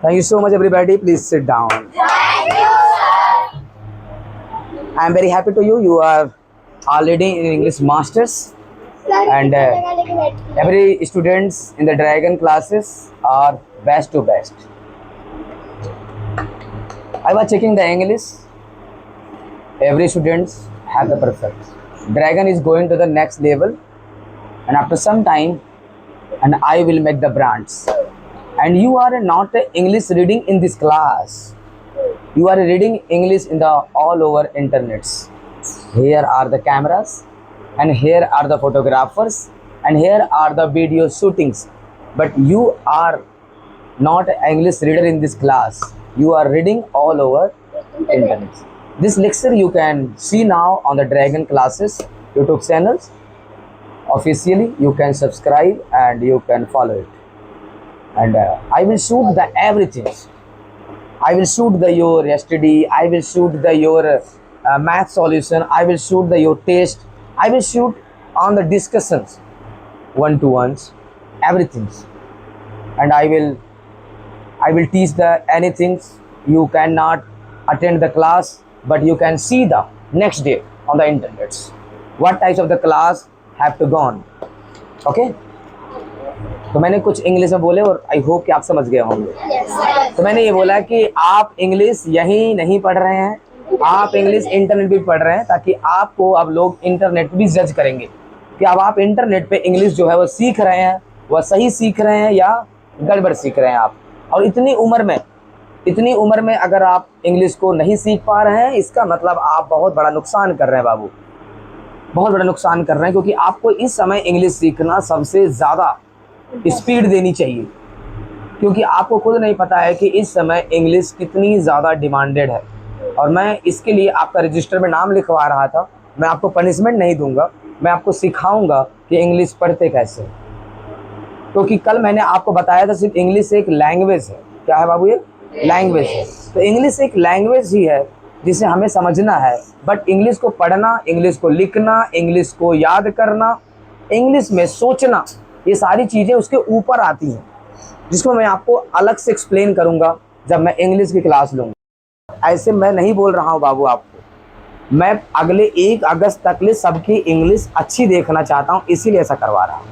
Thank you so much, everybody. Please sit down. Thank you, sir. I am very happy to you. You are already in English masters, and every students in the Dragon classes are best to best. I was checking the English. Every students have the perfect. Dragon is going to the next level, and after some time, and I will make the brands. And you are not English reading in this class. You are reading English in the all over internets. Here are the cameras, and here are the photographers, and here are the video shootings. But you are not English reader in this class. You are reading all over internet. This lecture you can see now on the Dragon classes YouTube channels. Officially, you can subscribe and you can follow it. And I will shoot the everything. I will shoot the your yesterday. I will shoot the your math solution. I will shoot the your test. I will shoot on the discussions, one-to-ones, everything. And I will teach the anything. You cannot attend the class, but you can see the next day on the internet. What types of the class have to gone? Okay? तो मैंने कुछ English में बोले और I hope कि आप समझ गए होंगे। तो मैंने ये बोला कि आप इंग्लिश यहीं नहीं पढ़ रहे हैं, आप इंग्लिश इंटरनेट भी पढ़ रहे हैं, ताकि आपको अब लोग इंटरनेट भी जज करेंगे कि अब आप इंटरनेट पे इंग्लिश जो है वो सीख रहे हैं, वह सही सीख रहे हैं या गड़बड़ सीख रहे हैं आप। और इतनी उम्र में अगर आप इंग्लिश को नहीं सीख पा रहे हैं, इसका मतलब आप बहुत बड़ा नुकसान कर रहे हैं बाबू, बहुत बड़ा नुकसान कर रहे हैं। क्योंकि आपको इस समय इंग्लिश सीखना सबसे ज़्यादा स्पीड देनी चाहिए, क्योंकि आपको खुद नहीं पता है कि इस समय इंग्लिश कितनी ज़्यादा डिमांडेड है। और मैं इसके लिए आपका रजिस्टर में नाम लिखवा रहा था। मैं आपको पनिशमेंट नहीं दूंगा, मैं आपको सिखाऊंगा कि इंग्लिश पढ़ते कैसे। क्योंकि कल मैंने आपको बताया था सिर्फ इंग्लिश एक लैंग्वेज है। क्या है बाबू? ये लैंग्वेज है। तो इंग्लिश एक लैंग्वेज ही है जिसे हमें समझना है। बट इंग्लिश को पढ़ना, इंग्लिश को लिखना, इंग्लिश को याद करना, इंग्लिश में सोचना, ये सारी चीज़ें उसके ऊपर आती हैं, जिसको मैं आपको अलग से एक्सप्लेन करूंगा जब मैं इंग्लिश की क्लास लूँगा। ऐसे मैं नहीं बोल रहा हूँ बाबू आपको, मैं अगले 1 अगस्त तक ले सबकी इंग्लिश अच्छी देखना चाहता हूँ, इसीलिए ऐसा करवा रहा हूँ।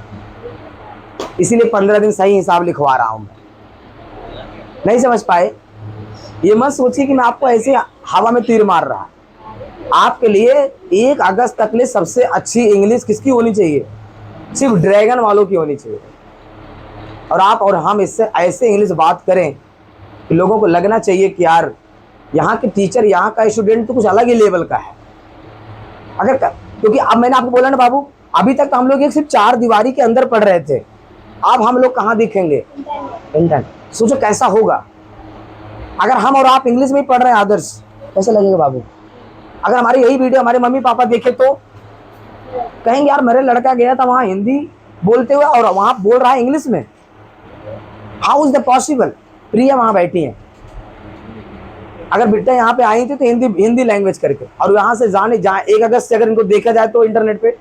इसीलिए 15 दिन सही हिसाब लिखवा रहा हूँ। मैं नहीं समझ पाए, ये मत सोचिए कि मैं आपको ऐसे हवा में तीर मार रहा। आपके लिए 1 अगस्त तक ले सबसे अच्छी इंग्लिश किसकी होनी चाहिए? सिर्फ ड्रैगन वालों की होनी चाहिए। और आप और हम इससे ऐसे इंग्लिश बात करें कि लोगों को लगना चाहिए कि यार यहाँ के टीचर, यहाँ का स्टूडेंट तो कुछ अलग ही लेवल का है। क्योंकि अब मैंने आपको बोला ना बाबू, अभी तक तो हम लोग एक सिर्फ 4 दीवारी के अंदर पढ़ रहे थे, अब हम लोग कहाँ दिखेंगे? इंटरनेट। सोचो कैसा होगा अगर हम और आप इंग्लिश में ही पढ़ रहे हैं। आदर्श कैसा लगेगा बाबू? अगर हमारी यही वीडियो हमारे मम्मी पापा देखे तो कहेंगे यार मेरे लड़का गया था वहाँ हिंदी बोलते हुए और वहाँ बोल रहा है इंग्लिश में। How is the possible? Priya वहाँ बैठी हैं, अगर बेटा यहाँ पे आई थी तो हिंदी लैंग्वेज करके, और यहाँ से जाने 1 अगस्त से अगर इनको देखा जाए तो इंटरनेट पे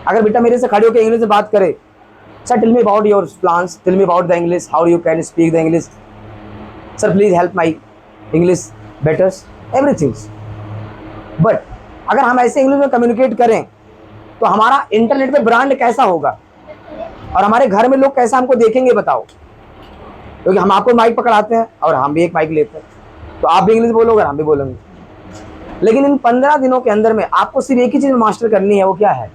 अगर बेटा मेरे से खड़े होकर इंग्लिश में बात करे, sir tell me about your plans, tell me about the English, how you can speak the English, sir please help my English betters everything. But अगर हम ऐसे इंग्लिश में कम्युनिकेट करें तो हमारा इंटरनेट पे ब्रांड कैसा होगा और हमारे घर में लोग कैसा हमको देखेंगे बताओ? क्योंकि हम आपको माइक पकड़ाते हैं और हम भी एक माइक लेते हैं, तो आप भी इंग्लिश बोलोगे, हम भी बोलेंगे। लेकिन इन 15 दिनों के अंदर में आपको सिर्फ एक ही चीज मास्टर करनी है, वो क्या है?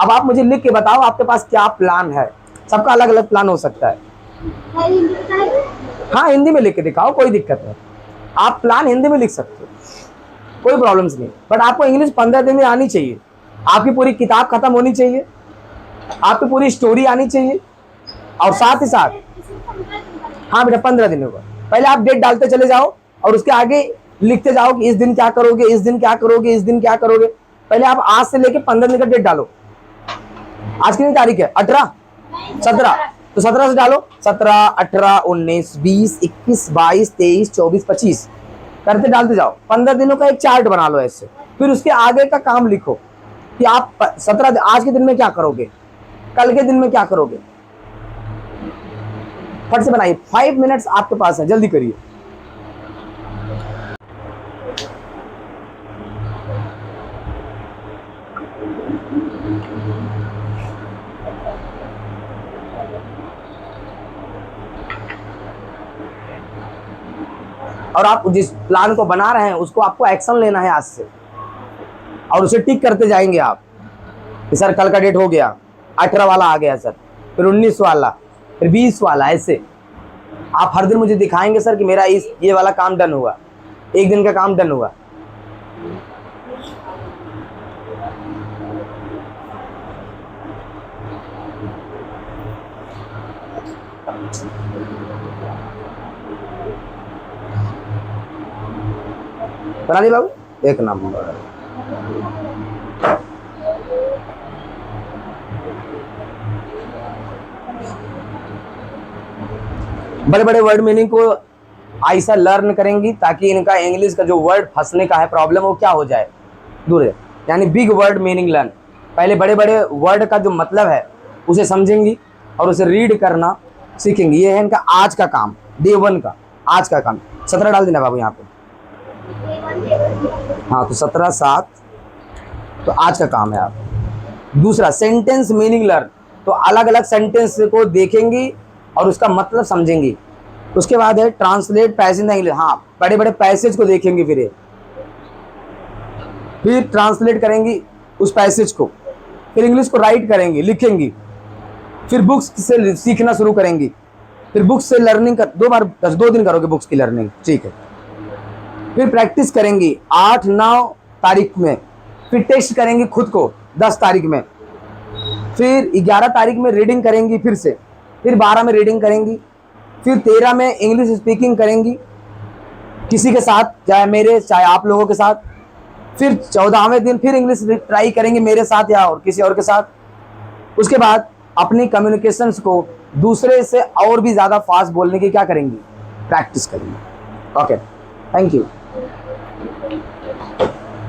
अब आप मुझे लिख के बताओ आपके पास क्या प्लान है। सबका अलग अलग प्लान हो सकता है। हाँ, हिंदी में लिख के दिखाओ, कोई दिक्कत नहीं। आप प्लान हिंदी में लिख सकते हो, कोई प्रॉब्लम्स नहीं। बट आपको इंग्लिश 15 दिन में आनी चाहिए। आपकी पूरी किताब खत्म होनी चाहिए, आपकी पूरी स्टोरी आनी चाहिए, और साथ ही साथ हाँ बेटा 15 दिन होगा। पहले आप डेट डालते चले जाओ और उसके आगे लिखते जाओ कि इस दिन क्या करोगे, इस दिन क्या करोगे, इस दिन क्या करोगे। पहले आप आज से लेके 15 दिन का डेट डालो। आज कितनी तारीख है? 18, 17, तो 17 से डालो। 17, 18, 19, 20, 21, 22, 23, 24, 25 करते डालते जाओ। 15 दिनों का एक चार्ट बना लो ऐसे। फिर उसके आगे का काम लिखो कि आप 17 आज के दिन में क्या करोगे, कल के दिन में क्या करोगे। फट से बनाइए, 5 मिनट्स आपके पास है, जल्दी करिए। और आप जिस प्लान को बना रहे हैं उसको आपको एक्शन लेना है आज से, और उसे टिक करते जाएंगे आप कि सर कल का डेट हो गया, 18 वाला आ गया सर, फिर 19 वाला, फिर 20 वाला, ऐसे आप हर दिन मुझे दिखाएंगे सर कि मेरा ये वाला काम डन हुआ, एक दिन का काम डन हुआ। बना दी बाबू, एक नंबर। बड़े बड़े वर्ड मीनिंग को ऐसा लर्न करेंगी ताकि इनका इंग्लिश का जो वर्ड फंसने का है प्रॉब्लम वो क्या हो जाए, दूर है। यानी बिग वर्ड मीनिंग लर्न, पहले बड़े बड़े वर्ड का जो मतलब है उसे समझेंगी और उसे रीड करना सीखेंगी। ये है इनका आज का काम, डे 1 का आज का काम। 17 डाल देना बाबू यहाँ पे, हाँ तो 17/7 तो आज का काम है आप। दूसरा सेंटेंस मीनिंग लर्न, तो अलग अलग सेंटेंस को देखेंगी और उसका मतलब समझेंगी। उसके बाद है ट्रांसलेट पैसेज इंग्लिश, हाँ बड़े बड़े पैसेज को देखेंगी, फिर ट्रांसलेट करेंगी उस पैसेज को, फिर इंग्लिश को राइट करेंगी, लिखेंगी, फिर बुक्स से सीखना शुरू करेंगी, फिर बुक्स से लर्निंग कर 2 दिन करोगे बुक्स की लर्निंग, ठीक है। फिर प्रैक्टिस करेंगी 8-9 तारीख में, फिर टेस्ट करेंगी खुद को 10 तारीख में, फिर 11 तारीख में रीडिंग करेंगी फिर से, फिर 12 में रीडिंग करेंगी, फिर 13 में इंग्लिश स्पीकिंग करेंगी किसी के साथ, चाहे मेरे चाहे आप लोगों के साथ। फिर 14वें दिन फिर इंग्लिश ट्राई करेंगे मेरे साथ या और किसी और के साथ। उसके बाद अपनी कम्युनिकेशंस को दूसरे से और भी ज़्यादा फास्ट बोलने की क्या करेंगी, प्रैक्टिस करेंगी। Okay, thank you.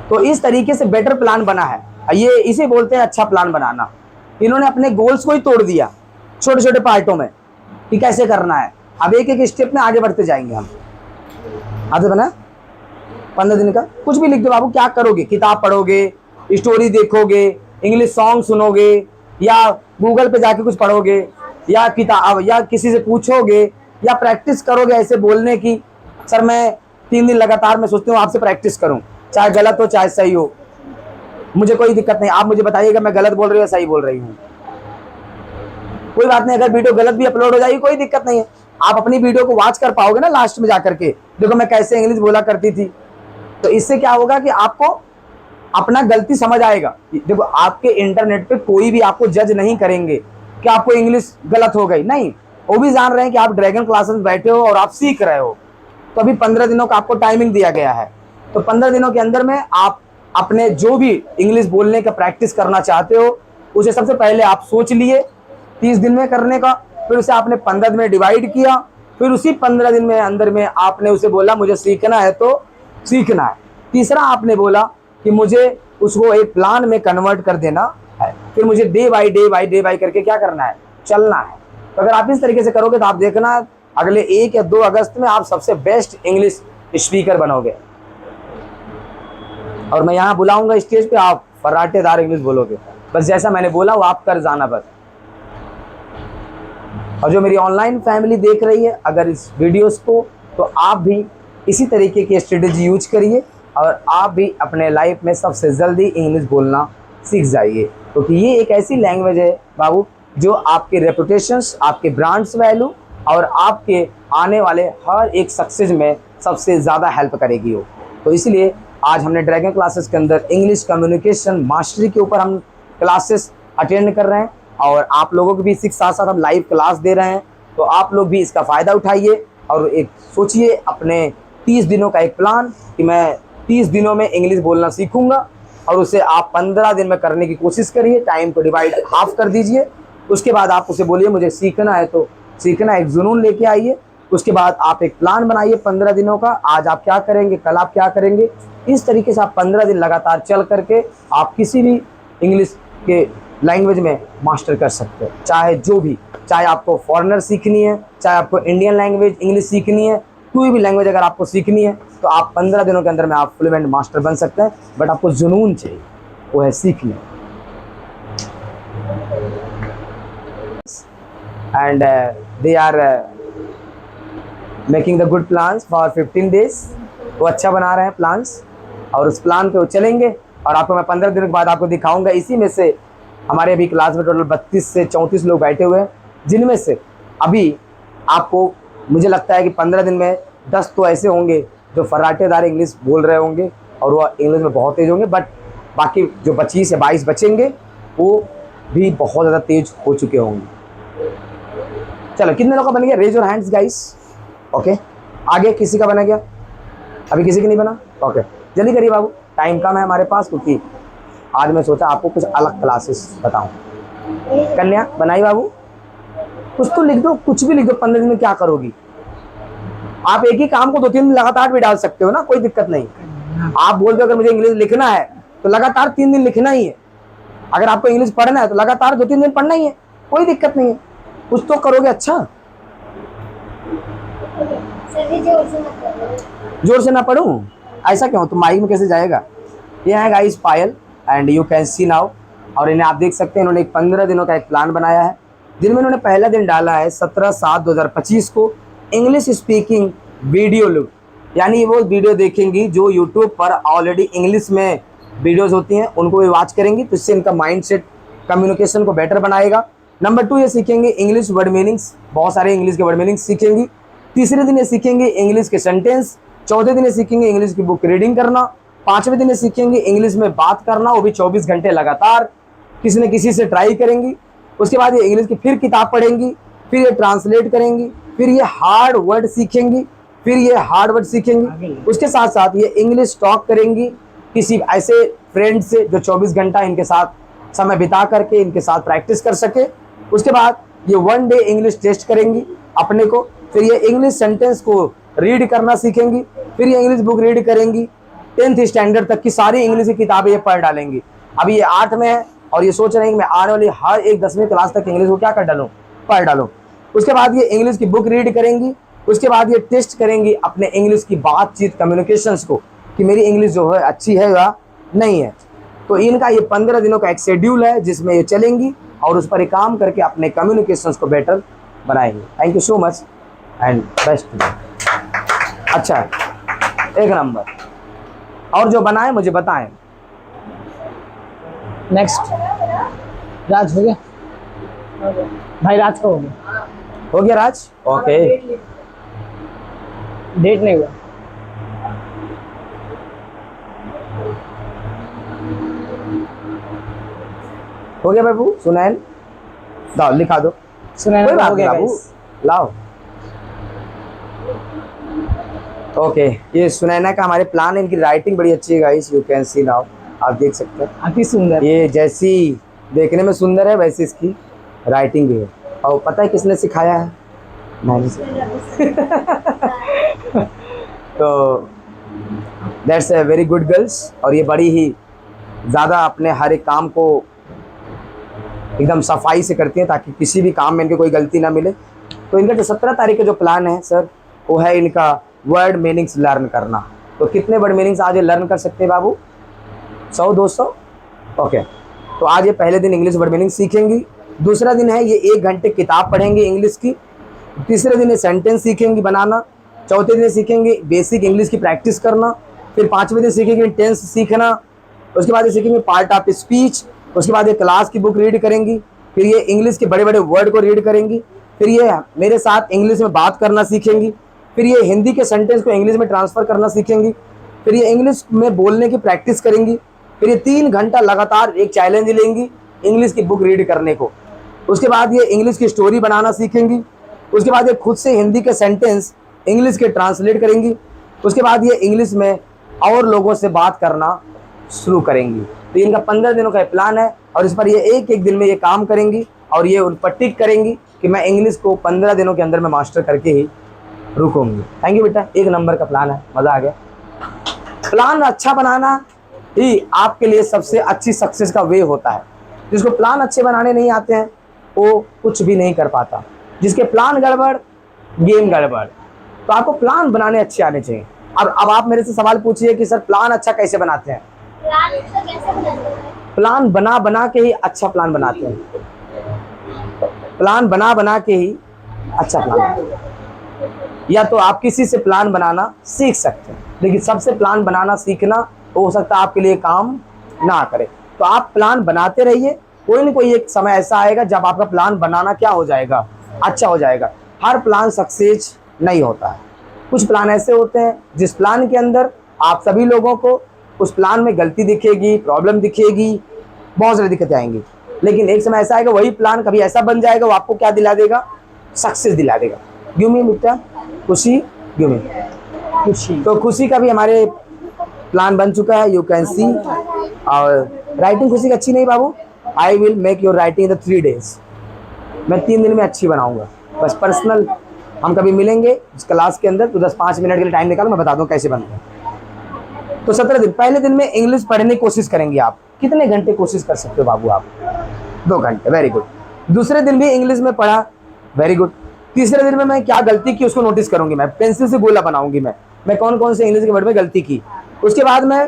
तो इस तरीके से बेटर प्लान बना है, ये इसे बोलते हैं अच्छा प्लान बनाना। इन्होंने अपने गोल्स को ही तोड़ दिया छोटे छोटे पार्टों में कि कैसे करना है। अब एक एक स्टेप में आगे बढ़ते जाएंगे हम। आगे बना 15 दिन का कुछ भी लिख दो बाबू, क्या करोगे, किताब पढ़ोगे, स्टोरी देखोगे, इंग्लिश सॉन्ग सुनोगे, या गूगल पे जाके कुछ पढ़ोगे, या किताब या किसी से पूछोगे, या प्रैक्टिस करोगे ऐसे बोलने की। सर मैं 3 दिन लगातार मैं सोचती हूँ आपसे प्रैक्टिस करूँ, चाहे गलत हो चाहे सही हो, मुझे कोई दिक्कत नहीं, आप मुझे बताइएगा मैं गलत बोल रही हूँ या सही बोल रही हूँ, कोई बात नहीं। अगर वीडियो गलत भी अपलोड हो जाएगी कोई दिक्कत नहीं है, आप अपनी वीडियो को वॉच कर पाओगे ना लास्ट में जाकर के, देखो मैं कैसे इंग्लिश बोला करती थी। तो इससे क्या होगा कि आपको अपना गलती समझ आएगा। देखो आपके इंटरनेट पे कोई भी आपको जज नहीं करेंगे कि आपको इंग्लिश गलत हो गई, नहीं, वो भी जान रहे हैं कि आप ड्रैगन क्लासेस में बैठे हो और आप सीख रहे हो। तो अभी 15 दिनों का आपको टाइमिंग दिया गया है, तो 15 दिनों के अंदर में आप अपने जो भी इंग्लिश बोलने का प्रैक्टिस करना चाहते हो उसे सबसे पहले आप सोच लिए 30 दिन में करने का, फिर उसे आपने 15 दिन में डिवाइड किया, फिर उसी 15 दिन में अंदर में आपने उसे बोला मुझे सीखना है तो सीखना है। तीसरा आपने बोला कि मुझे उसको एक प्लान में कन्वर्ट कर देना है, फिर मुझे डे बाई करके क्या करना है, चलना है। तो अगर आप इस तरीके से करोगे तो आप देखना अगले 1 या 2 अगस्त में आप सबसे बेस्ट इंग्लिश स्पीकर बनोगे, और मैं यहाँ बुलाऊंगा स्टेज पे, आप फर्राटेदार इंग्लिश बोलोगे। बस जैसा मैंने बोला वो आप कर जाना बस। और जो मेरी ऑनलाइन फैमिली देख रही है अगर इस वीडियोस को, तो आप भी इसी तरीके की स्ट्रेटेजी यूज करिए और आप भी अपने लाइफ में सबसे जल्दी इंग्लिश बोलना सीख जाइए, क्योंकि ये एक ऐसी लैंग्वेज है बाबू जो आपके रेपुटेशंस, आपके ब्रांड्स वैल्यू और आपके आने वाले हर एक सक्सेस में सबसे ज़्यादा हेल्प करेगी वो। तो इसलिए आज हमने ड्रैगन क्लासेस के अंदर इंग्लिश कम्युनिकेशन मास्टरी के ऊपर हम क्लासेस अटेंड कर रहे हैं, और आप लोगों को भी इसी के साथ साथ हम लाइव क्लास दे रहे हैं। तो आप लोग भी इसका फ़ायदा उठाइए और एक सोचिए अपने 30 दिनों का एक प्लान कि मैं 30 दिनों में इंग्लिश बोलना सीखूंगा, और उसे आप 15 दिन में करने की कोशिश करिए। टाइम को डिवाइड हाफ कर दीजिए, उसके बाद आप उसे बोलिए मुझे सीखना है तो सीखना, एक जुनून लेके आइए। उसके बाद आप एक प्लान बनाइए 15 दिनों का, आज आप क्या करेंगे, कल आप क्या करेंगे। इस तरीके से आप 15 दिन लगातार चल करके आप किसी भी इंग्लिश के लैंग्वेज में मास्टर कर सकते हो, चाहे जो भी चाहे आपको फॉरेनर सीखनी है, चाहे आपको इंडियन लैंग्वेज इंग्लिश सीखनी है, कोई भी लैंग्वेज अगर आपको सीखनी है तो आप 15 दिनों के अंदर में आप फ्लुएंट मास्टर बन सकते हैं। बट आपको जुनून चाहिए, वो है सीखने। And they are making the good plans for 15 days। वो अच्छा बना रहे हैं प्लान्स और उस प्लान पे वो चलेंगे और आपको मैं 15 दिनों के बाद आपको दिखाऊंगा। इसी में से हमारे अभी क्लास में टोटल 32 से 34 लोग बैठे हुए हैं, जिनमें से अभी आपको मुझे लगता है कि 15 दिन में 10 तो ऐसे होंगे जो फर्राटेदार इंग्लिश बोल रहे होंगे और वो इंग्लिश में बहुत तेज़ होंगे। बट बाकी जो 25 से 22 बचेंगे वो भी बहुत ज़्यादा तेज हो चुके होंगे। चलो, कितने लोगों का बन गया? Raise your hands guys. Okay, आगे किसी का बना गया? अभी किसी का नहीं बना? ओके, जल्दी करिए बाबू, टाइम कम है हमारे पास, क्योंकि आज मैं सोचा आपको कुछ अलग क्लासेस बताऊं। कन्या बनाई बाबू, कुछ तो लिख दो, कुछ भी लिख दो। 15 दिन में क्या करोगी? आप एक ही काम को 2-3 दिन लगातार भी डाल सकते हो ना, कोई दिक्कत नहीं। आप बोल दो अगर मुझे इंग्लिश लिखना है तो लगातार 3 दिन लिखना ही है। अगर आपको इंग्लिश पढ़ना है तो लगातार 2-3 दिन पढ़ना ही है, कोई दिक्कत नहीं है। कुछ तो करोगे। अच्छा, जोर से ना पढ़ूं? ऐसा क्यों? तो माइक में कैसे जाएगा? ये है guys Payal and you can see now. और इन्हें आप देख सकते हैं, इन्होंने 15 दिनों का एक प्लान बनाया है, जिनमें इन्होंने पहला दिन डाला है 17/7/2025 को इंग्लिश स्पीकिंग वीडियो लुक। यानी वो वीडियो देखेंगी जो यूट्यूब पर ऑलरेडी इंग्लिश में वीडियोज़ होती हैं, उनको भी वॉच करेंगी, तो इससे इनका माइंड सेट कम्युनिकेशन को बेटर बनाएगा। नंबर 2, ये सीखेंगे इंग्लिश वर्ड मीनिंग्स, बहुत सारे इंग्लिश के वर्ड मीनिंग्स सीखेंगी। तीसरे दिन ये सीखेंगे इंग्लिश के सेंटेंस। चौथे दिन ये सीखेंगे इंग्लिश की बुक रीडिंग करना। 5वें दिन ये सीखेंगे इंग्लिश में बात करना, वो भी 24 घंटे लगातार, किसी न किसी से ट्राई करेंगी। उसके बाद ये इंग्लिश की फिर किताब पढ़ेंगी, फिर ये ट्रांसलेट करेंगी, फिर ये हार्ड वर्ड सीखेंगी, फिर ये हार्ड वर्ड सीखेंगी। उसके साथ साथ ये इंग्लिश टॉक करेंगी किसी ऐसे फ्रेंड से जो 24 घंटा इनके साथ समय बिता करके इनके साथ प्रैक्टिस कर सके। उसके बाद ये 1 डे इंग्लिश टेस्ट करेंगी अपने को। फिर ये इंग्लिश सेंटेंस को रीड करना सीखेंगी। फिर ये इंग्लिश बुक रीड करेंगी। 10th स्टैंडर्ड तक की सारी इंग्लिश की किताबें ये पढ़ डालेंगी। अभी ये 8 में है और ये सोच रहे हैं कि मैं आने वाली हर एक 10वीं क्लास तक इंग्लिश को क्या कर डालूँ, पढ़ डालूँ। उसके बाद ये इंग्लिश की बुक रीड करेंगी। उसके बाद ये टेस्ट करेंगी अपने इंग्लिश की बातचीत कम्युनिकेशंस को कि मेरी इंग्लिश जो है अच्छी है या नहीं है। तो इनका ये 15 दिनों का एक शेड्यूल है जिसमें ये चलेंगी और उस पर ये काम करके अपने कम्युनिकेशंस को बेटर बनाएंगे। Thank you so much and best. अच्छा, एक नंबर। और जो बनाए मुझे बताएं। नेक्स्ट राज हो गया भाई, राज का हो गया। हो गया राज? ओके, डेट नहीं हुआ। हो गया बाबू। सुनैन लाओ, लिखा दो। सुनैना कोई का बात हो नहीं गया बाबू, guys। लाओ। ओके, ये सुनैना का हमारे प्लान है। इनकी राइटिंग बड़ी अच्छी है guys, you can see now. आप देख सकते हैं, अति सुंदर। ये जैसी देखने में सुंदर है वैसे इसकी राइटिंग भी है। और पता है किसने सिखाया है? मैंने तो that's a very good girls. और ये बड़ी ही ज़्यादा अपने हर एक काम को एकदम सफाई से करती हैं ताकि किसी भी काम में इनके कोई गलती ना मिले। तो इनका जो 17 तारीख का जो प्लान है सर, वो है इनका वर्ड मीनिंग्स लर्न करना। तो कितने वर्ड मीनिंग्स आज ये लर्न कर सकते हैं बाबू? 100-200? ओके, तो आज ये पहले दिन इंग्लिश वर्ड मीनिंग सीखेंगी। दूसरा दिन है ये 1 घंटे किताब पढ़ेंगे इंग्लिश की। तीसरे दिन ये सेंटेंस सीखेंगी बनाना। चौथे दिन सीखेंगे बेसिक इंग्लिश की प्रैक्टिस करना। फिर 5वें दिन सीखेंगे टेंस सीखना। उसके बाद ये सीखेंगे पार्ट ऑफ स्पीच। उसके बाद ये क्लास की बुक रीड करेंगी। फिर ये इंग्लिश के बड़े बड़े वर्ड को रीड करेंगी। फिर ये मेरे साथ इंग्लिश में बात करना सीखेंगी। फिर ये हिंदी के सेंटेंस को इंग्लिश में ट्रांसफ़र करना सीखेंगी। फिर ये इंग्लिश में बोलने की प्रैक्टिस करेंगी। फिर ये 3 घंटा लगातार एक चैलेंज लेंगी इंग्लिश की बुक रीड करने को। उसके बाद ये इंग्लिश की स्टोरी बनाना सीखेंगी। उसके बाद ये खुद से हिंदी के सेंटेंस इंग्लिश के ट्रांसलेट करेंगी। उसके बाद ये इंग्लिश में और लोगों से बात करना शुरू करेंगी। तो इनका 15 दिनों का प्लान है और इस पर ये एक दिन में ये काम करेंगी और ये उन पर टिक करेंगी कि मैं इंग्लिश को 15 दिनों के अंदर में मास्टर करके ही रुकूंगी। थैंक यू बेटा, 1 नंबर का प्लान है, मज़ा आ गया। प्लान अच्छा बनाना ही आपके लिए सबसे अच्छी सक्सेस का वे होता है। जिसको प्लान अच्छे बनाने नहीं आते हैं वो कुछ भी नहीं कर पाता। जिसके प्लान गड़बड़, गेम गड़बड़। तो आपको प्लान बनाने अच्छे आने चाहिए। अब आप मेरे से सवाल पूछिए कि सर प्लान अच्छा कैसे बनाते हैं? प्लान अच्छा कैसे बनाते हैं? प्लान बना बना के ही अच्छा प्लान बनाते हैं। प्लान बना बना के ही अच्छा प्लान बनाते हैं। या तो आप किसी से प्लान बनाना सीख सकते हैं, लेकिन सबसे प्लान बनाना सीखना हो सकता है आपके लिए काम ना करे। तो आप प्लान बनाते रहिए, कोई ना कोई एक समय ऐसा आएगा जब आपका प्लान बनाना क्या हो जाएगा, अच्छा हो जाएगा। हर प्लान सक्सेस नहीं होता है। कुछ प्लान ऐसे होते हैं जिस प्लान के अंदर आप सभी लोगों को उस प्लान में गलती दिखेगी, प्रॉब्लम दिखेगी, बहुत सारी दिक्कतें आएंगी। लेकिन एक समय ऐसा आएगा वही प्लान कभी ऐसा बन जाएगा, वो आपको क्या दिला देगा, सक्सेस दिला देगा। गिव मी बेटा खुशी, गिव मी खुशी। तो खुशी का भी हमारे प्लान बन चुका है, यू कैन सी। और राइटिंग खुशी की अच्छी नहीं बाबू, I will make your writing in the 3 days। मैं 3 दिन में अच्छी बनाऊंगा। बस पर्सनल हम कभी मिलेंगे इस क्लास के अंदर, तो 10-5 मिनट के लिए टाइम निकालो, मैं बता दूं कैसे बनता है। तो 17 दिन, पहले दिन में इंग्लिश पढ़ने की कोशिश करेंगे आप। कितने घंटे कोशिश कर सकते हो बाबू आप? 2 घंटे, वेरी गुड। दूसरे दिन भी इंग्लिश में पढ़ा, वेरी गुड। तीसरे दिन में मैं क्या गलती की उसको नोटिस करूंगी, मैं पेंसिल से गोला बनाऊंगी, मैं कौन कौन से इंग्लिश के वर्ड में गलती की। उसके बाद मैं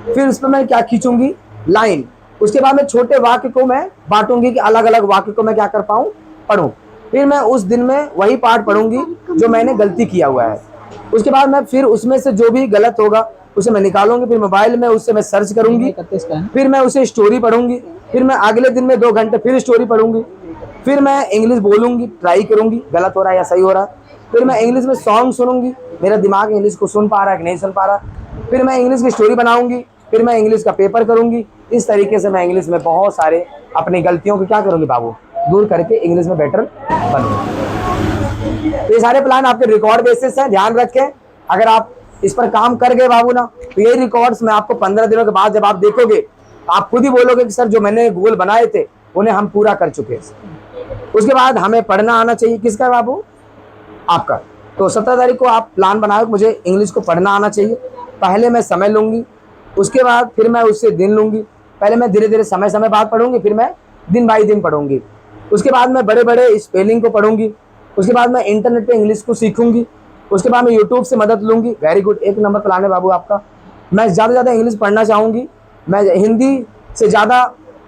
फिर उस पर मैं क्या खींचूंगी, लाइन। उसके बाद मैं छोटे वाक्य को मैं बांटूंगी कि अलग अलग वाक्य को मैं क्या कर पाऊँ, पढ़ूँ। फिर मैं उस दिन में वही पार्ट पढ़ूंगी जो मैंने गलती किया हुआ है। उसके बाद मैं फिर उसमें से जो भी गलत होगा उसे मैं निकालूंगी, फिर मोबाइल में उससे मैं सर्च करूंगी, फिर मैं उसे स्टोरी पढ़ूंगी, फिर मैं अगले दिन में 2 घंटे फिर स्टोरी पढ़ूंगी, फिर मैं इंग्लिश बोलूंगी, ट्राई करूंगी गलत हो रहा है या सही हो रहा है, फिर मैं इंग्लिश में सॉन्ग सुनूंगी, मेरा दिमाग इंग्लिश को सुन पा रहा है कि नहीं सुन पा रहा, फिर मैं इंग्लिश की स्टोरी बनाऊंगी, फिर मैं इंग्लिश का पेपर करूंगी। इस तरीके से मैं इंग्लिश में बहुत सारे अपनी गलतियों को क्या करूंगी बाबू, दूर करके इंग्लिश में बेटर बनूंगी। तो ये सारे प्लान आपके रिकॉर्ड बेसिस है, ध्यान रखें। अगर आप इस पर काम कर गए बाबू ना, तो ये रिकॉर्ड्स में आपको 15 दिनों के बाद जब आप देखोगे आप खुद ही बोलोगे कि सर जो मैंने गोल बनाए थे उन्हें हम पूरा कर चुके हैं। उसके बाद हमें पढ़ना आना चाहिए, किसका बाबू, आपका। तो 17 तारीख को आप प्लान बनाओ, मुझे इंग्लिश को पढ़ना आना चाहिए। पहले मैं समय लूंगी, उसके बाद फिर मैं उससे दिन लूंगी। पहले मैं धीरे धीरे समय समय बाद पढ़ूंगी, फिर मैं दिन बाई दिन पढ़ूंगी। उसके बाद मैं बड़े बड़े स्पेलिंग को पढ़ूंगी। उसके बाद मैं इंटरनेट पे इंग्लिश को सीखूंगी। उसके बाद मैं यूट्यूब से मदद लूंगी। वेरी गुड, 1 नंबर प्लान है बाबू आपका। मैं ज़्यादा से ज़्यादा इंग्लिश पढ़ना चाहूँगी। मैं हिंदी से ज़्यादा,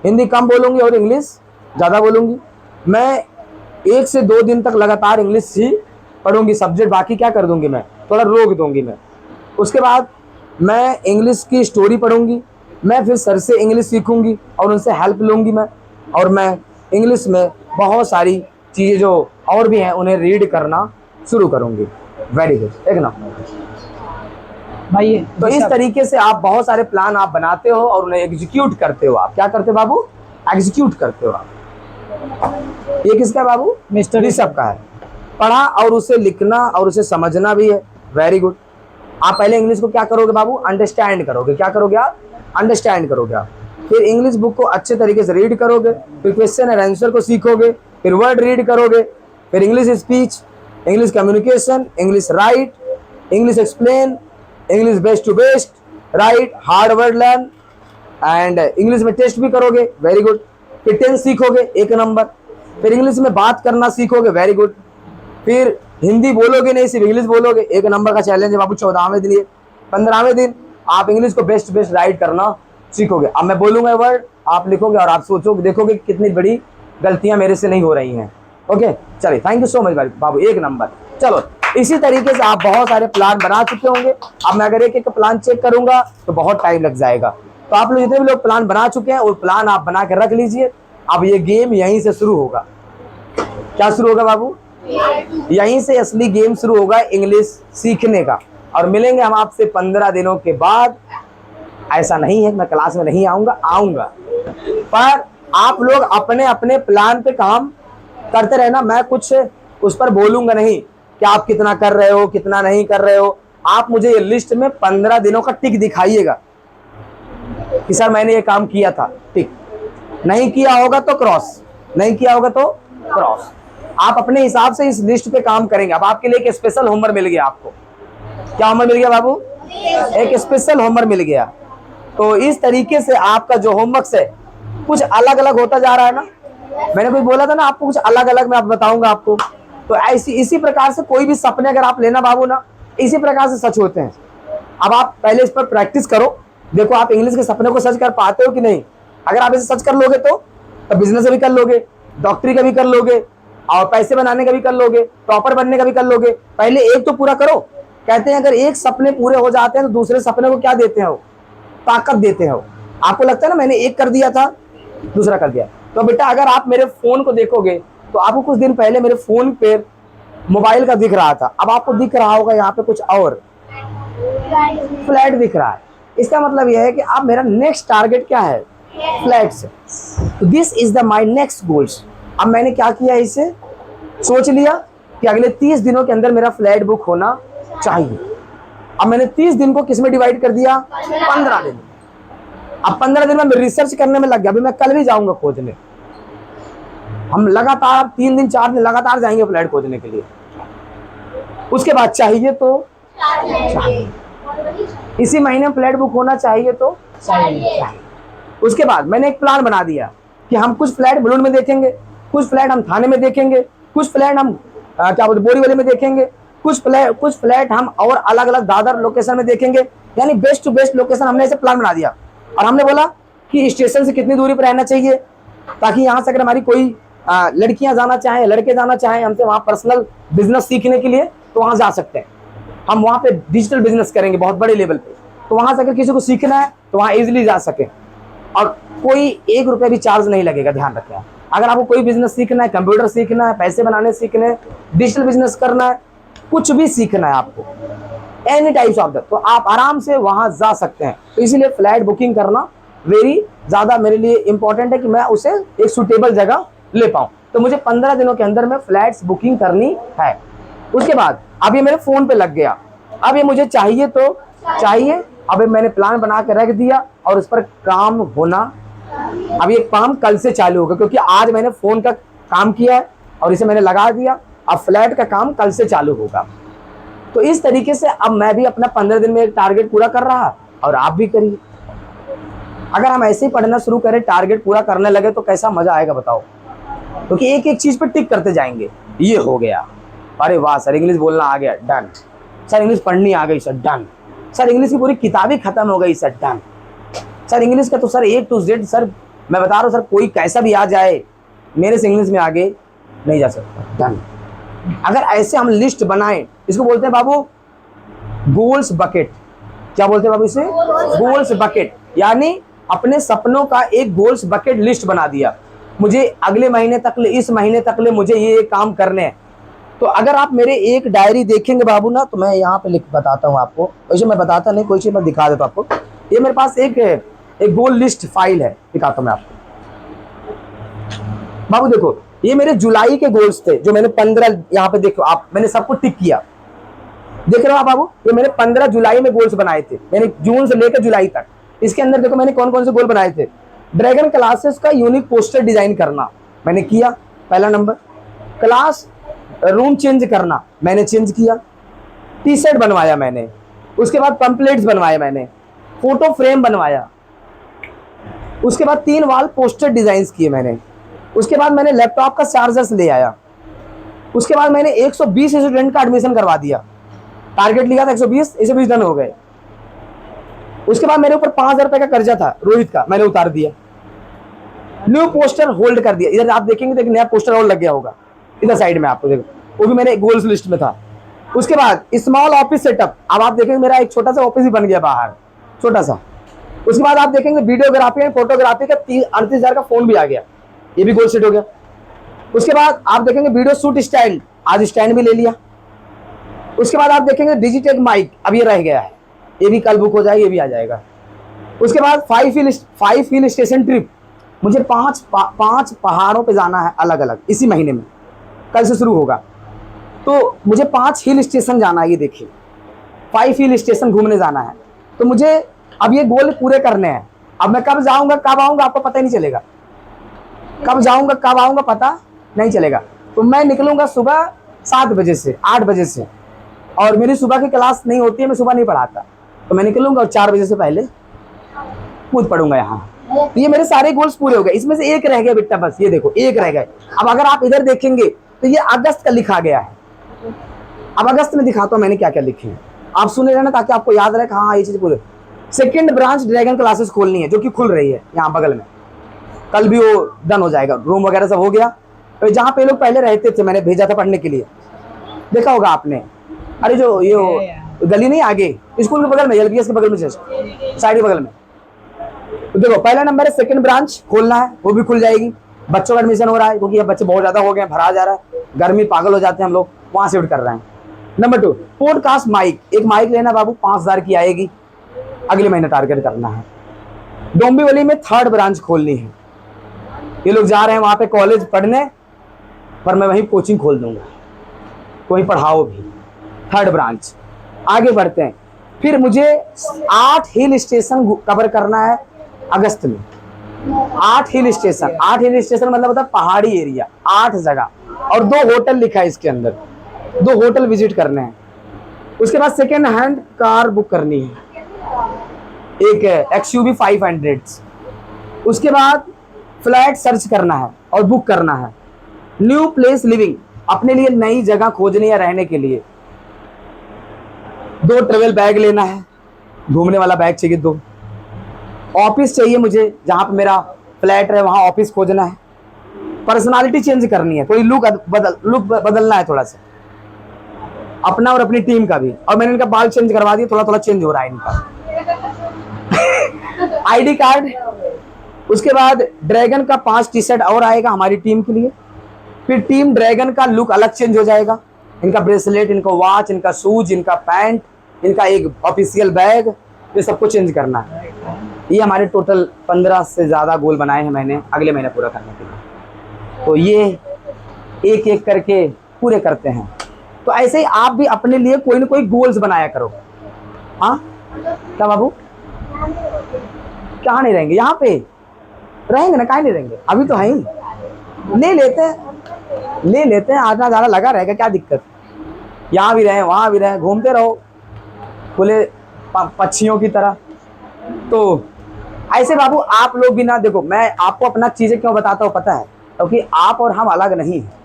हिंदी कम बोलूँगी और इंग्लिश ज़्यादा बोलूँगी। मैं 1 से 2 दिन तक लगातार इंग्लिश ही पढ़ूंगी, सब्जेक्ट बाकी क्या कर दूंगी, मैं थोड़ा रोक दूंगी मैं। उसके बाद मैं इंग्लिश की स्टोरी पढ़ूंगी। मैं फिर सर से इंग्लिश सीखूंगी और उनसे हेल्प लूंगी मैं। और मैं इंग्लिश में बहुत सारी चीज़ें जो और भी हैं उन्हें रीड करना शुरू करूंगी। वेरी गुड, एक नंबर भाई। तो इस तरीके से आप बहुत सारे प्लान आप बनाते हो और उन्हें एग्जीक्यूट करते हो। आप क्या करते हो बाबू, एग्जीक्यूट करते हो आप। ये किसका बाबू, मिस्टर ऋषभ का है। पढ़ा और उसे लिखना और उसे समझना भी है, वेरी गुड। आप पहले इंग्लिश को क्या करोगे बाबू, अंडरस्टैंड करोगे। क्या करोगे आप, अंडरस्टैंड करोगे आप। फिर इंग्लिश बुक को अच्छे तरीके से रीड करोगे, फिर क्वेश्चन और आंसर को सीखोगे, फिर वर्ड रीड करोगे, फिर English speech, English communication, English write, English explain, English best to best, right, hard word learn and English में टेस्ट भी करोगे, वेरी गुड। फिर टेंस सीखोगे, 1 नंबर। फिर इंग्लिश में बात करना सीखोगे, वेरी गुड। फिर हिंदी बोलोगे नहीं, सिर्फ इंग्लिश बोलोगे, 1 नंबर का चैलेंज है बाबू। 14वें दिन, 15वें दिन आप इंग्लिश को बेस्ट बेस्ट राइट करना सीखोगे। अब मैं बोलूंगा वर्ड, आप लिखोगे और आप सोचोगे, देखोगे कितनी बड़ी गलतियां मेरे से नहीं हो रही हैं। ओके, चलिए, thank you so much Babu, 1 number. चलो, इसी तरीके से आप बहुत सारे प्लान बना चुके होंगे। अब मैं अगर एक एक प्लान चेक करूंगा तो बहुत टाइम लग जाएगा। तो आप लोग जितने भी लोग प्लान बना चुके हैं वो प्लान आप बना के रख लीजिए। अब ये गेम यहीं से शुरू होगा। क्या शुरू होगा बाबू, यहीं से असली गेम शुरू होगा इंग्लिश सीखने का। और मिलेंगे हम आपसे 15 दिनों के बाद। ऐसा नहीं है मैं क्लास में नहीं आऊंगा, पर आप लोग अपने अपने प्लान पे काम करते रहना। मैं कुछ उस पर बोलूंगा नहीं कि आप कितना कर रहे हो, कितना नहीं कर रहे हो। आप मुझे ये लिस्ट में 15 दिनों का टिक दिखाइएगा कि सर मैंने ये काम किया था, टिक। नहीं किया होगा तो क्रॉस, नहीं किया होगा तो क्रॉस। आप अपने हिसाब से इस लिस्ट पे काम करेंगे। अब आपके लिए एक स्पेशल होमवर्क मिल गया आपको। क्या होमवर्क मिल गया बाबू, एक स्पेशल होमवर्क मिल गया। तो इस तरीके से आपका जो होमवर्क है कुछ अलग अलग होता जा रहा है ना, मैंने कुछ बोला था ना आपको, कुछ अलग अलग मैं बताऊंगा आपको। तो ऐसी इसी प्रकार से कोई भी सपने अगर आप लेना बाबू ना, इसी प्रकार से सच होते हैं। अब आप पहले इस पर प्रैक्टिस करो, देखो आप इंग्लिश के सपने को सच कर पाते हो कि नहीं। अगर आप इसे सच कर लोगे तो बिजनेस भी कर लोगे, डॉक्टरी का भी कर लोगे, और पैसे बनाने का भी कर लोगे, टॉपर बनने का भी कर लोगे। पहले एक तो पूरा करो। कहते हैं अगर एक सपने पूरे हो जाते हैं तो दूसरे सपने को क्या देते हैं वो, ताकत देते हैं वो। आपको लगता है ना मैंने एक कर दिया था, दूसरा कर दिया। तो बेटा अगर आप मेरे फोन को देखोगे तो आपको कुछ दिन पहले मेरे फोन पे मोबाइल का दिख रहा था, अब आपको दिख रहा होगा यहाँ पे कुछ और फ्लैट दिख रहा है। इसका मतलब यह है कि आप, मेरा नेक्स्ट टारगेट क्या है, फ्लैट से। This is the my next goals. अब मैंने क्या किया, इसे सोच लिया कि अगले 30 दिनों के अंदर मेरा फ्लैट बुक होना चाहिए। अब मैंने 30 दिन को किस में डिवाइड कर दिया, 15 दिन। अब 15 दिन में मैं रिसर्च करने में लग गया। अभी मैं कल भी जाऊंगा खोजने। हम लगातार 3 दिन 4 दिन लगातार जाएंगे फ्लैट खोजने के लिए। उसके बाद चाहिए तो चाहिए, इसी महीने फ्लैट बुक होना चाहिए तो चाहिए। उसके बाद मैंने एक प्लान बना दिया कि हम कुछ फ्लैट बलून में देखेंगे, कुछ फ्लैट हम थाने में देखेंगे, कुछ फ्लैट हम क्या बोलते बोरीवली में देखेंगे, कुछ फ्लैट हम और अलग अलग दादर लोकेशन में देखेंगे। यानी बेस्ट टू बेस्ट लोकेशन हमने ऐसे प्लान बना दिया। और हमने बोला कि स्टेशन से कितनी दूरी पर रहना चाहिए, ताकि यहाँ से अगर हमारी कोई लड़कियां जाना चाहें, लड़के जाना चाहें हमसे वहाँ पर्सनल बिजनेस सीखने के लिए, तो वहाँ जा सकते हैं। हम वहाँ पे डिजिटल बिजनेस करेंगे बहुत बड़े लेवल पे, तो वहाँ से अगर किसी को सीखना है तो वहाँ इजीली जा सके, और कोई 1 रुपया भी चार्ज नहीं लगेगा। ध्यान रखें, अगर आपको कोई बिजनेस सीखना है, कंप्यूटर सीखना है, पैसे बनाने सीखने हैं, डिजिटल बिजनेस करना है, कुछ भी सीखना है आपको, एनी टाइप्स ऑफ दैट, तो आप आराम से वहाँ जा सकते हैं। तो इसीलिए फ्लैट बुकिंग करना वेरी ज़्यादा मेरे लिए इंपॉर्टेंट है कि मैं उसे एक सुटेबल जगह ले पाऊँ। तो मुझे 15 दिनों के अंदर में फ्लैट्स बुकिंग करनी है। उसके बाद अब ये मेरे फ़ोन पे लग गया, अब ये मुझे चाहिए तो चाहिए। अब मैंने प्लान बना के रख दिया और उस पर काम होना। अब ये काम कल से चालू होगा, क्योंकि आज मैंने फ़ोन का काम किया है और इसे मैंने लगा दिया। अब फ्लैट का काम कल से चालू होगा। तो इस तरीके से अब मैं भी अपना 15 दिन में एक टारगेट पूरा कर रहा, और आप भी करिए। अगर हम ऐसे ही पढ़ना शुरू करें, टारगेट पूरा करने लगे, तो कैसा मजा आएगा बताओ। क्योंकि एक एक चीज पर टिक करते जाएंगे। ये हो गया, अरे वाह सर इंग्लिश बोलना आ गया, डन। सर इंग्लिश पढ़नी आ गई, सर डन। सर इंग्लिश की पूरी किताब ही खत्म हो गई, सर डन। सर इंग्लिश का तो sir A to Z, sir मैं बता रहा हूँ सर, कोई कैसा भी आ जाए मेरे से इंग्लिश में आगे नहीं जा सकता, डन। अगर ऐसे हम लिस्ट बनाएं, इसको बोलते हैं बाबू गोल्स बकेट। क्या बोलते हैं बाबू इसे, गोल्स बकेट। यानी अपने सपनों का एक गोल्स बकेट लिस्ट बना दिया। मुझे अगले महीने तक ले, इस महीने तक ले मुझे ये काम करने हैं। तो अगर आप मेरे एक डायरी देखेंगे बाबू ना, तो मैं यहाँ पे लिख बताता हूँ आपको। वैसे मैं बताता नहीं, कोई चीज़ मैं दिखा देता हूँ आपको। ये मेरे पास एक गोल लिस्ट फाइल है, दिखाता हूँ मैं आपको। बाबू देखो, ये मेरे जुलाई के गोल्स थे जो मैंने 15 यहाँ पे देखो आप, मैंने सबको टिक किया। देख रहे हो आप बाबू, ये मैंने 15 जुलाई में गोल्स बनाए थे, मैंने जून से लेकर जुलाई तक। इसके अंदर देखो मैंने कौन कौन से गोल बनाए थे। ड्रैगन क्लासेस का यूनिक पोस्टर डिजाइन करना मैंने किया, पहला नंबर। क्लास रूम चेंज करना मैंने चेंज किया। टी शर्ट बनवाया मैंने। उसके बाद पंपलेट्स बनवाए मैंने, फोटो फ्रेम बनवाया। उसके बाद 3 वाल पोस्टर डिजाइन किए मैंने। उसके बाद मैंने लैपटॉप का चार्जर्स ले आया। उसके बाद मैंने 120 स्टूडेंट का एडमिशन करवा दिया। टारगेट लिया था 120, 120 डन हो गए। उसके बाद मेरे ऊपर 5000 रुपए का कर्जा था रोहित का, मैंने उतार दिया। न्यू पोस्टर होल्ड कर दिया। इधर आप देखेंगे तो एक नया पोस्टर और लग गया होगा इधर साइड में, आपको देखो, वो भी मेरे गोल्स लिस्ट में था। उसके बाद स्मॉल ऑफिस सेटअप, अब आप देखेंगे मेरा एक छोटा सा ऑफिस ही बन गया बाहर, छोटा सा। उसके बाद आप देखेंगे वीडियोग्राफी एंड फोटोग्राफी का 38,000 का फोन भी आ गया, ये भी गोल सेट हो गया। उसके बाद आप देखेंगे वीडियो शूट स्टैंड, आज स्टैंड भी ले लिया। उसके बाद आप देखेंगे डिजिटेक माइक, अब ये रह गया है, ये भी कल बुक हो जाएगा, ये भी आ जाएगा। उसके बाद 5 हिल स्टेशन ट्रिप, मुझे 5 पहाड़ों पे जाना है अलग अलग, इसी महीने में, कल से शुरू होगा। तो मुझे 5 हिल स्टेशन जाना है, ये देखिए 5 हिल स्टेशन घूमने जाना है। तो मुझे अब ये गोल पूरे करने हैं। अब मैं कब जाऊंगा कब आऊंगा आपको पता ही नहीं चलेगा, कब जाऊंगा कब आऊंगा पता नहीं चलेगा। तो मैं निकलूंगा सुबह 7 बजे से 8 बजे से, और मेरी सुबह की क्लास नहीं होती है, मैं सुबह नहीं पढ़ाता, तो मैं निकलूंगा और 4 बजे से पहले कूद पड़ूंगा यहाँ। तो ये मेरे सारे गोल्स पूरे हो गए, इसमें से एक रह गया बेटा, बस ये देखो एक रह गए। अब अगर आप इधर देखेंगे तो ये अगस्त का लिखा गया है। अब अगस्त में दिखाता हूं मैंने क्या क्या लिखे हैं, आप सुने रहना ताकि आपको याद रहे। हाँ ये चीज पूरे। सेकंड ब्रांच ड्रैगन क्लासेस खोलनी है जो कि खुल रही है यहाँ बगल में, कल भी वो डन हो जाएगा, रूम वगैरह सब हो गया। तो जहाँ पे लोग पहले रहते थे मैंने भेजा था पढ़ने के लिए, देखा होगा आपने। अरे जो ये गली नहीं आगे स्कूल के बगल में, एलबीएस के बगल में, जस्ट साइड के बगल में। तो देखो पहला नंबर है सेकंड ब्रांच खोलना है, वो भी खुल जाएगी। बच्चों का एडमिशन हो रहा है क्योंकि अब बच्चे बहुत ज्यादा हो गए हैं, भरा जा रहा है, गर्मी पागल हो जाते हैं हम लोग, वहां शिफ्ट कर रहे हैं। नंबर 2 पॉडकास्ट माइक, एक माइक लेना बाबू, 5,000 की आएगी, अगले महीने टारगेट करना है। डोंबिवली में थर्ड ब्रांच खोलनी है, ये लोग जा रहे हैं वहां पे कॉलेज पढ़ने, पर मैं वहीं कोचिंग खोल दूंगा, वहीं पढ़ाओ भी। Third branch. आगे बढ़ते हैं, फिर मुझे 8 हिल स्टेशन कवर करना है अगस्त में। 8 हिल स्टेशन, 8 हिल स्टेशन मतलब होता है पहाड़ी एरिया, 8 जगह, और 2 होटल लिखा है इसके अंदर, 2 होटल विजिट करने हैं। उसके बाद सेकेंड हैंड कार बुक करनी है, एक XUV 500। उसके बाद फ्लैट सर्च करना है और बुक करना है। न्यू प्लेस लिविंग, अपने लिए नई जगह खोजनी है रहने के लिए। 2 ट्रेवल बैग लेना है, घूमने वाला बैग चाहिए 2। ऑफिस चाहिए मुझे, जहां पे मेरा फ्लैट है वहां ऑफिस खोजना है। पर्सनालिटी चेंज करनी है, थोड़ी लुक बदलना है थोड़ा सा, अपना और अपनी टीम का भी। और मैंने इनका बाल चेंज करवा दिया, थोड़ा थोड़ा चेंज हो रहा है इनका। ID card. उसके बाद ड्रैगन का 5 टी-शर्ट और आएगा हमारी टीम के लिए। फिर टीम ड्रैगन का लुक अलग चेंज हो जाएगा, इनका ब्रेसलेट, इनका वॉच, इनका शूज, इनका पैंट, इनका एक ऑफिशियल बैग, ये सबको चेंज करना है। ये हमारे टोटल 15 से ज़्यादा गोल बनाए हैं मैंने अगले महीने पूरा करने के लिए। तो ये एक एक करके पूरे करते हैं। तो ऐसे ही आप भी अपने लिए कोई ना कोई गोल्स बनाया करो। हाँ क्या बाबू, कहाँ नहीं रहेंगे, यहाँ पे रहेंगे ना, कहाँ नहीं रहेंगे, अभी तो है ही। ले लेते हैं, आधा ज़्यादा लगा रहेगा, क्या दिक्कत। यहाँ भी रहें वहाँ भी रहें, घूमते रहो खुले पक्षियों की तरह। तो ऐसे बाबू आप लोग भी ना, देखो मैं आपको अपना चीज़ें क्यों बताता हूँ पता है, क्योंकि आप और हम अलग नहीं हैं।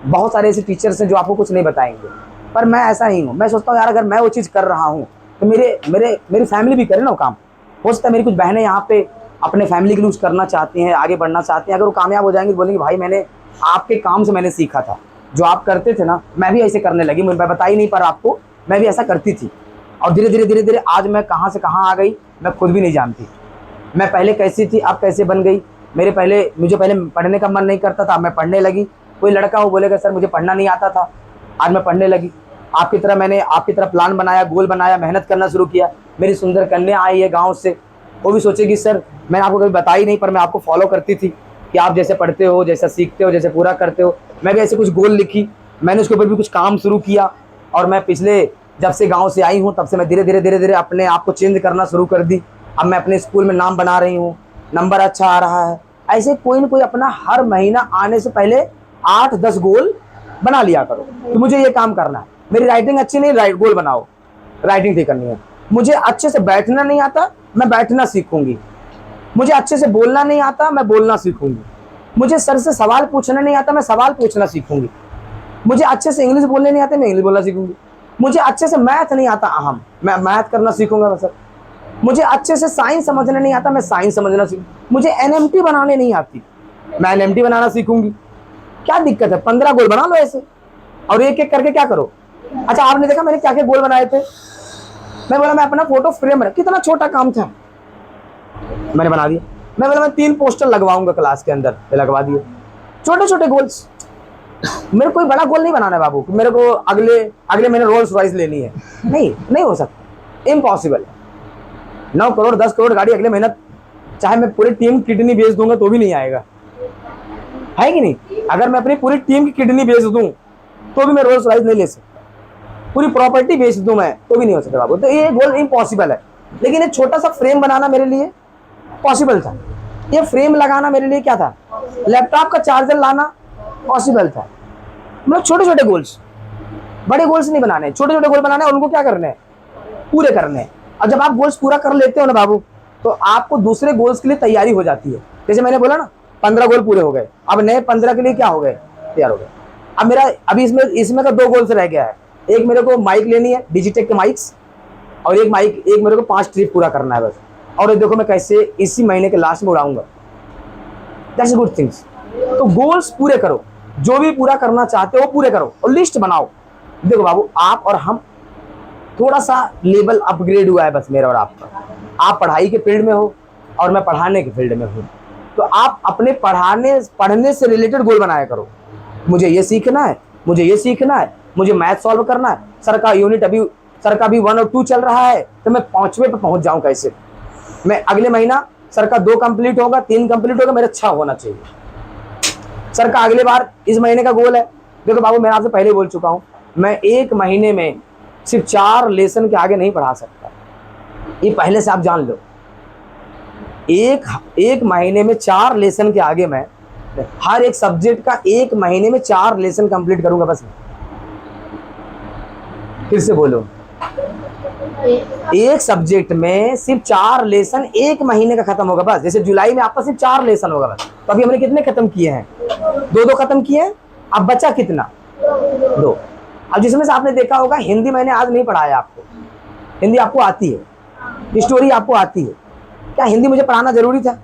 बहुत सारे ऐसे टीचर्स हैं जो आपको कुछ नहीं बताएंगे, पर मैं ऐसा ही हूँ। मैं सोचता हूँ यार अगर मैं वो चीज़ कर रहा हूँ तो मेरी फैमिली भी करे ना वो काम। हो सकता है मेरी कुछ बहनें यहाँ पे अपने फैमिली के लिए कुछ करना चाहती हैं, आगे बढ़ना चाहती हैं, अगर वो कामयाब हो जाएंगे तो बोलेंगे भाई मैंने आपके काम से मैंने सीखा था, जो आप करते थे ना मैं भी ऐसे करने लगी, मैं बता ही नहीं पर आपको, मैं भी ऐसा करती थी। और धीरे धीरे आज मैं कहाँ से कहाँ आ गई मैं खुद भी नहीं जानती। मैं पहले कैसी थी अब कैसे बन गई। मुझे पहले पढ़ने का मन नहीं करता था, मैं पढ़ने लगी। कोई लड़का हो बोलेगा सर मुझे पढ़ना नहीं आता था, आज मैं पढ़ने लगी। आपकी तरह मैंने आपकी तरह प्लान बनाया, गोल बनाया, मेहनत करना शुरू किया। मेरी सुंदर कन्या आई है गाँव से, वो भी सोचेगी सर मैंने आपको कभी बताई नहीं पर मैं आपको फॉलो करती थी कि आप जैसे पढ़ते हो, जैसा सीखते हो, जैसे पूरा करते हो। मैं भी ऐसे कुछ गोल लिखी, मैंने उसके ऊपर भी कुछ काम शुरू किया। और मैं पिछले जब से गांव से आई हूँ तब से मैं धीरे धीरे अपने आप को चेंज करना शुरू कर दी। अब मैं अपने स्कूल में नाम बना रही हूँ, नंबर अच्छा आ रहा है। ऐसे कोई ना कोई अपना हर महीना आने से पहले 8-10 गोल बना लिया करो कि मुझे ये काम करना है। मेरी राइटिंग अच्छी नहीं, गोल बनाओ, राइटिंग ठीक करनी है। मुझे अच्छे से बैठना नहीं आता, मैं बैठना सीखूंगी। मुझे अच्छे से बोलना नहीं आता, मैं बोलना सीखूंगी। मुझे सर से सवाल पूछना नहीं आता, मैं सवाल पूछना सीखूंगी। मुझे अच्छे से इंग्लिश बोलने नहीं आता, मैं इंग्लिश बोलना सीखूंगी। मुझे अच्छे से मैथ नहीं आता, मैं मैथ करना सीखूंगा सर। मुझे अच्छे से साइंस समझना नहीं आता, मैं साइंस समझना सीखूंगी। मुझे NMT बनाने नहीं आती, मैं NMT बनाना सीखूंगी। क्या दिक्कत है, 15 गोल बना लो ऐसे और एक एक करके क्या करो। अच्छा आपने देखा मैंने क्या क्या गोल बनाए थे। मैं बोला मैं अपना फोटो फ्रेम बना, कितना छोटा काम था मैंने बना दिया। मैं बोला मैं 3 पोस्टर लगवाऊंगा क्लास के अंदर, लगवा दिए। छोटे छोटे गोल्स, मेरे कोई बड़ा गोल नहीं बनाना है बाबू, मेरे को अगले महीने रोल्स रॉयस लेनी है। नहीं हो सकता, इम्पॉसिबल। 9 करोड़ 10 करोड़ गाड़ी अगले महीना, चाहे मैं पूरी टीम किडनी बेच दूंगा तो भी नहीं आएगा, है कि नहीं। अगर मैं अपनी पूरी टीम की किडनी बेच दूं तो भी मैं रोल्स रॉयस नहीं ले सकता, पूरी प्रॉपर्टी बेच दूं मैं तो भी नहीं हो सकता बाबू। तो ये गोल इम्पॉसिबल है। लेकिन एक छोटा सा फ्रेम बनाना मेरे लिए पॉसिबल था। ये फ्रेम लगाना मेरे लिए क्या था, लैपटॉप का चार्जर लाना पॉसिबल था। मतलब छोटे छोटे गोल्स, बड़े गोल्स नहीं बनाने, छोटे छोटे गोल बनाने और उनको क्या करने हैं, पूरे करने हैं। और जब आप गोल्स पूरा कर लेते हो ना बाबू, तो आपको दूसरे गोल्स के लिए तैयारी हो जाती है। जैसे मैंने बोला ना 15 गोल पूरे हो गए, अब नए 15 के लिए क्या हो गए, तैयार हो गए। अब मेरा अभी इसमें का 2 गोल्स रह गया है। एक मेरे को माइक लेनी है, डिजिटेक के माइक्स, और एक मेरे को 5 ट्रिप पूरा करना है बस। और ये देखो मैं कैसे इसी महीने के लास्ट में उड़ाऊंगा। That's good things. तो गोल्स पूरे करो, जो भी पूरा करना चाहते हो पूरे करो और लिस्ट बनाओ। देखो बाबू, आप और हम थोड़ा सा लेवल अपग्रेड हुआ है बस मेरा और आपका। आप पढ़ाई के फील्ड में हो और मैं पढ़ाने के फील्ड में हूँ, तो आप अपने पढ़ने से रिलेटेड गोल बनाया करो। मुझे ये सीखना है, मुझे ये सीखना है, मुझे मैथ सॉल्व करना है, सर का यूनिट अभी 1 और 2 चल रहा है, तो मैं 5वें पे पहुंच जाऊं कैसे। मैं अगले महीना सर का 2 कंप्लीट होगा, 3 कंप्लीट होगा, मेरा 6 होना चाहिए। सर का अगले बार इस महीने का गोल है। देखो बाबू, मैं आपसे पहले बोल चुका हूं, मैं 1 महीने में सिर्फ 4 लेसन के आगे नहीं पढ़ा सकता, ये पहले से आप जान लो। एक महीने में 4 लेसन के आगे मैं हर एक सब्जेक्ट का 1 महीने में 4 लेसन कंप्लीट करूंगा बस। फिर से बोलो, एक सब्जेक्ट में सिर्फ 4 लेसन 1 महीने का खत्म होगा बस। जैसे जुलाई में आपका सिर्फ 4 लेसन होगा बस, तो अभी हमने कितने खत्म किए हैं, 2 खत्म किए हैं। अब बचा कितना, 2। अब जिसमें से आपने देखा होगा हिंदी मैंने आज नहीं पढ़ाया आपको, हिंदी आपको आती है, स्टोरी आपको आती है। क्या हिंदी मुझे पढ़ाना जरूरी था?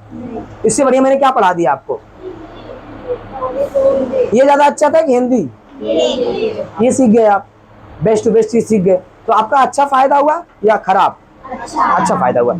इससे बढ़िया मैंने क्या पढ़ा दिया आपको? ये ज्यादा अच्छा था कि हिंदी? ये सीख गए आप, बेस्ट टू बेस्ट चीज सीख गए। तो आपका अच्छा फायदा हुआ या खराब? अच्छा फायदा हुआ।